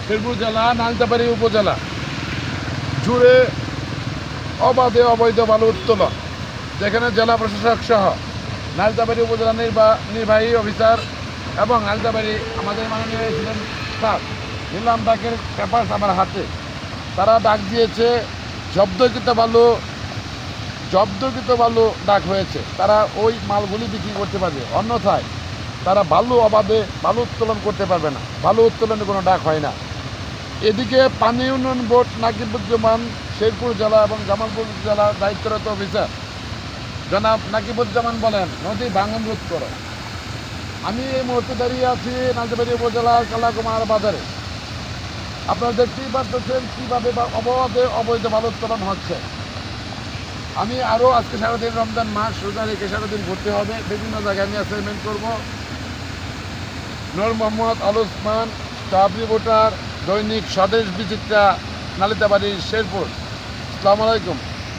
শেরপুর জেলা নালিতাবাড়ী উপজেলা জুড়ে অবাধে অবৈধ বালু উত্তোলন, যেখানে জেলা প্রশাসক সহ নালিতাবাড়ী উপজেলা নির্বাহী অফিসার এবং নালিতাবাড়ী আমাদের মাননীয় ছিলেন স্যার নিলাম ডাকের পেপার আমার হাতে। তারা ডাক দিয়েছে জব্দকৃত বালু ডাক হয়েছে, তারা ওই মালগুলি বিক্রি করতে পারবে, অন্যথায় তারা অবাধে বালু উত্তোলন করতে পারবে না। বালু উত্তোলনের কোনো ডাক হয় না। এদিকে পানি উন্নয়ন বোর্ড নাকিবুজ্জামান শেরপুর জেলা এবং জামালপুর জেলার দায়িত্বরত অফিসার জনাব নাকিবুজ্জামান বলেন নদী ভাঙন রোধ করো। আমি এই মুহূর্তে দাঁড়িয়ে আছি নালিতাবাড়ী উপজেলার কালাকুমার বাজারে। আপনারা দেখতেই পাচ্ছেন কীভাবে অবাধে অবৈধ বালু উত্তোলন হচ্ছে। আমি আরও আজকে সারাদিন রমজান মাস রোজা রেখে সারাদিন ঘুরতে হবে, বিভিন্ন জায়গায় আমি অ্যাসাইনমেন্ট করব। নূর মোহাম্মদ আল ওসমান, স্টাফ রিপোর্টার, দৈনিক স্বদেশ বিচিত্রা, নালিতাবাড়ী, শেরপুর। আসসালামু আলাইকুম।